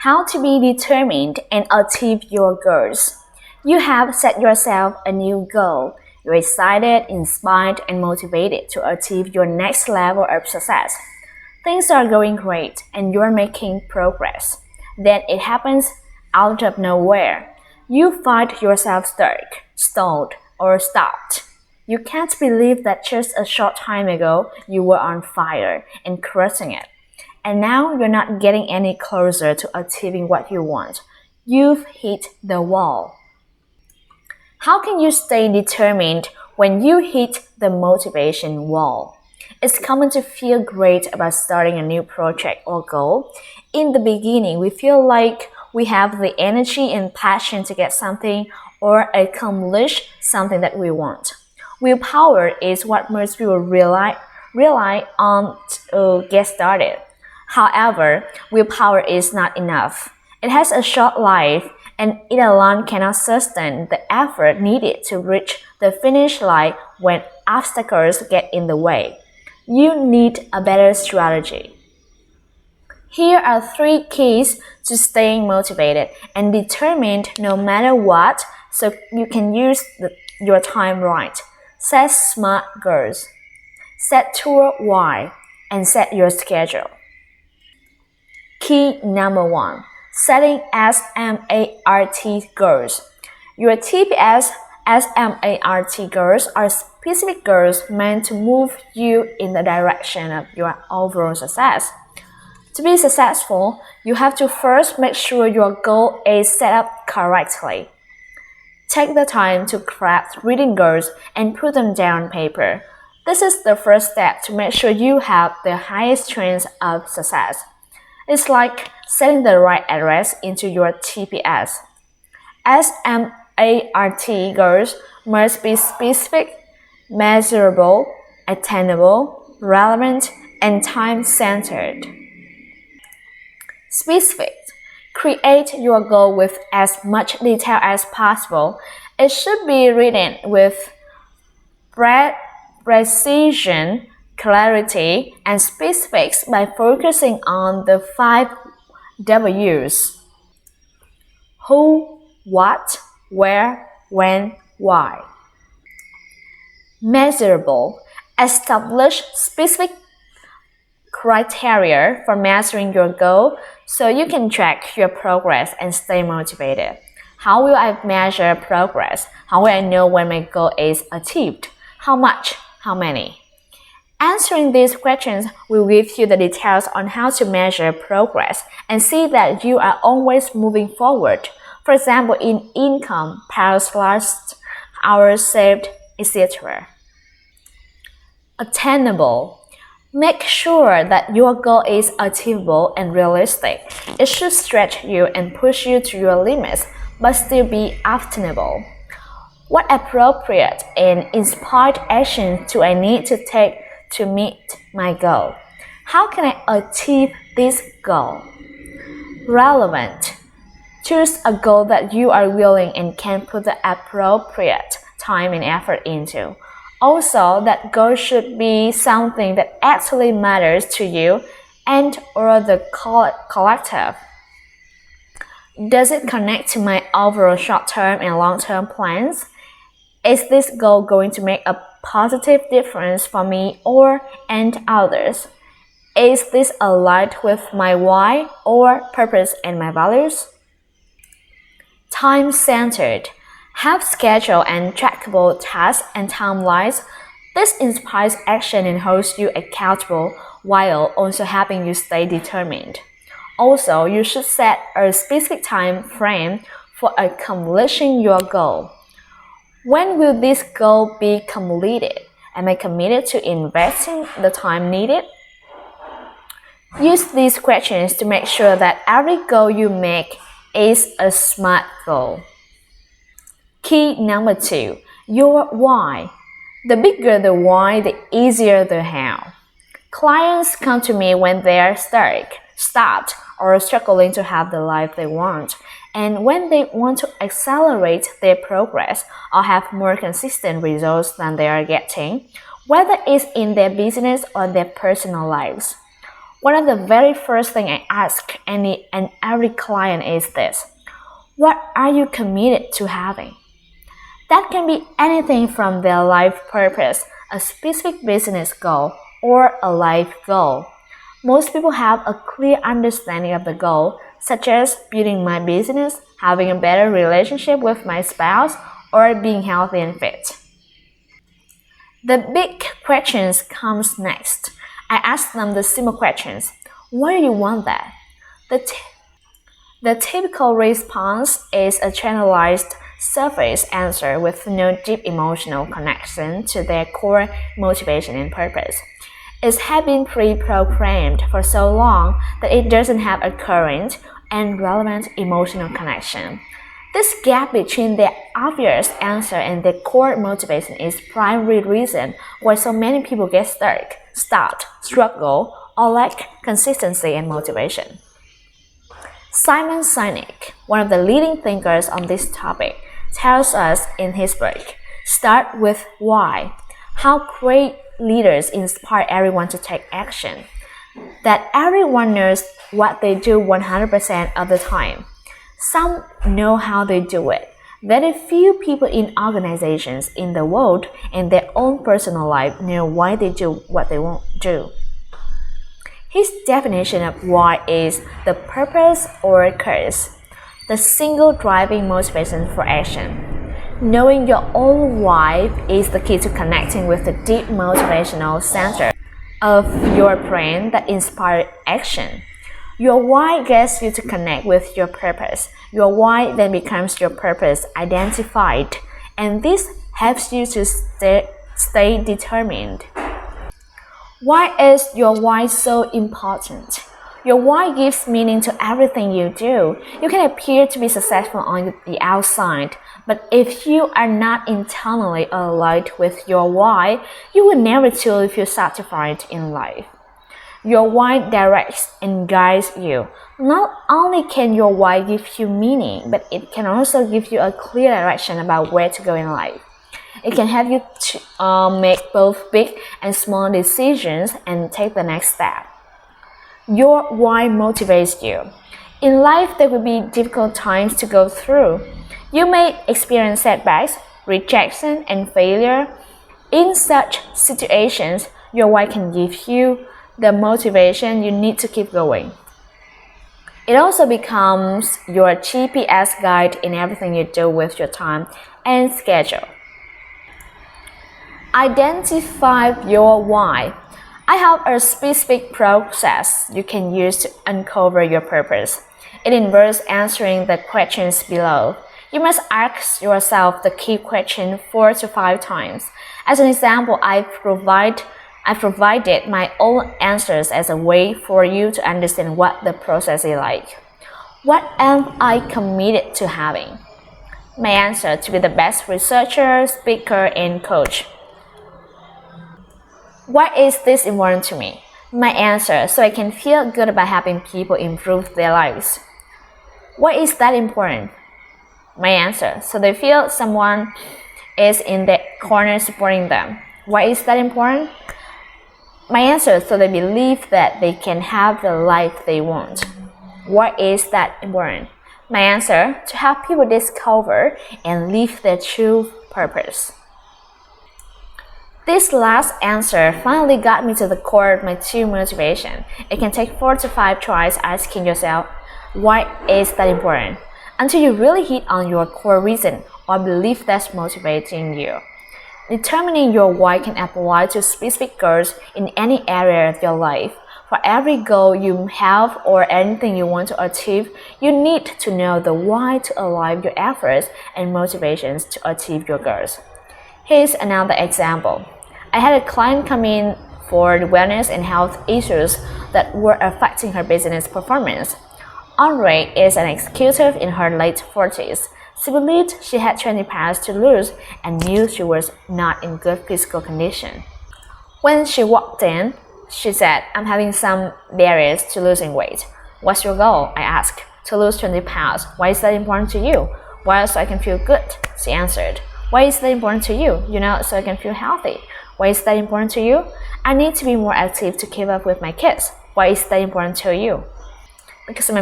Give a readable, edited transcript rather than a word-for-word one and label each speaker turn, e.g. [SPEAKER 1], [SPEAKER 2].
[SPEAKER 1] How to be determined and achieve your goals. You have set yourself a new goal. You're excited, inspired, and motivated to achieve your next level of success. Things are going great and you're making progress. Then it happens out of nowhere. You find yourself stuck, stalled, or stopped. You can't believe that just a short time ago you were on fire and crushing it. And now you're not getting any closer to achieving what you want. You've hit the wall. How can you stay determined when you hit the motivation wall? It's common to feel great about starting a new project or goal. In the beginning, we feel like we have the energy and passion to get something or accomplish something that we want. Willpower is what most people rely on to get started. However, willpower is not enough. It has a short life, and it alone cannot sustain the effort needed to reach the finish line when obstacles get in the way. You need a better strategy. Here are 3 keys to staying motivated and determined no matter what, so you can use your time right. Set smart goals. Set your why and set your schedule. Key number 1. Setting SMART goals. Your TPS SMART goals are specific goals meant to move you in the direction of your overall success. To be successful, you have to first make sure your goal is set up correctly. Take the time to craft reading goals and put them down on paper. This is the first step to make sure you have the highest chance of success. It's like setting the right address into your TPS. SMART goals must be specific, measurable, attainable, relevant, and time-centered. Specific. Create your goal with as much detail as possible. It should be written with precision, clarity, and specifics by focusing on the 5 W's. Who, what, where, when, why. Measurable. Establish specific criteria for measuring your goal so you can track your progress and stay motivated. How will I measure progress? How will I know when my goal is achieved? How much? How many? Answering these questions will give you the details on how to measure progress and see that you are always moving forward. For example, in income, past lost, hours saved, etc. Attainable. Make sure that your goal is achievable and realistic. It should stretch you and push you to your limits, but still be obtainable. What appropriate and inspired actions do I need to take to meet my goal? How can I achieve this goal? Relevant. Choose a goal that you are willing and can put the appropriate time and effort into. Also, that goal should be something that actually matters to you and or the collective. Does it connect to my overall short-term and long-term plans? Is this goal going to make a positive difference for me and others? Is this aligned with my why or purpose and my values? Time-centered. Have scheduled and trackable tasks and timelines. This inspires action and holds you accountable while also helping you stay determined. Also, you should set a specific time frame for accomplishing your goal. When will this goal be completed? Am I committed to investing the time needed? Use these questions to make sure that every goal you make is a smart goal. Key number 2. Your why. The bigger the why, the easier the how. Clients come to me when they are stuck, stopped, or struggling to have the life they want. And when they want to accelerate their progress or have more consistent results than they are getting, whether it's in their business or their personal lives. One of the very first things I ask any and every client is this: what are you committed to having? That can be anything from their life purpose, a specific business goal, or a life goal. Most people have a clear understanding of the goal, such as building my business, having a better relationship with my spouse, or being healthy and fit. The big questions comes next. I ask them the simple questions. Why do you want that? The typical response is a generalized surface answer with no deep emotional connection to their core motivation and purpose. It has been pre-programmed for so long that it doesn't have a current and relevant emotional connection. This gap between the obvious answer and the core motivation is primary reason why so many people get stuck, stopped, struggle, or lack consistency and motivation. Simon Sinek, one of the leading thinkers on this topic, tells us in his book, Start with Why, how great leaders inspire everyone to take action, that everyone knows what they do 100% of the time. Some know how they do it. Very few people in organizations in the world and their own personal life know why they do what they won't do. His definition of why is the purpose or cause, the single driving motivation for action. Knowing your own why is the key to connecting with the deep motivational center of your brain that inspires action. Your why gets you to connect with your purpose. Your why then becomes your purpose identified, and this helps you to stay determined. Why is your why so important? Your why gives meaning to everything you do. You can appear to be successful on the outside, but if you are not internally aligned with your why, you will never truly feel satisfied in life. Your why directs and guides you. Not only can your why give you meaning, but it can also give you a clear direction about where to go in life. It can help you to make both big and small decisions and take the next step. Your why motivates you. In life, there will be difficult times to go through. You may experience setbacks, rejection, and failure. In such situations, your why can give you the motivation you need to keep going. It also becomes your GPS guide in everything you do with your time and schedule. Identify your why. I have a specific process you can use to uncover your purpose. It involves answering the questions below. You must ask yourself the key question 4 to 5 times. As an example, I provided my own answers as a way for you to understand what the process is like. What am I committed to having? My answer: to be the best researcher, speaker, and coach. Why is this important to me? My answer: so I can feel good about helping people improve their lives. Why is that important? My answer: so they feel someone is in the corner supporting them. Why is that important? My answer: so they believe that they can have the life they want. Why is that important? My answer: to help people discover and live their true purpose. This last answer finally got me to the core of my true motivation. It can take 4 to 5 tries asking yourself, why is that important? Until you really hit on your core reason or belief that's motivating you. Determining your why can apply to specific goals in any area of your life. For every goal you have or anything you want to achieve, you need to know the why to align your efforts and motivations to achieve your goals. Here's another example. I had a client come in for wellness and health issues that were affecting her business performance. Andre is an executive in her late 40s. She believed she had 20 pounds to lose and knew she was not in good physical condition. When she walked in, she said, I'm having some barriers to losing weight. What's your goal? I asked. To lose 20 pounds. Why is that important to you? Well, so I can feel good, she answered. Why is that important to you? So I can feel healthy. Why is that important to you? I need to be more active to keep up with my kids. Why is that important to you? Because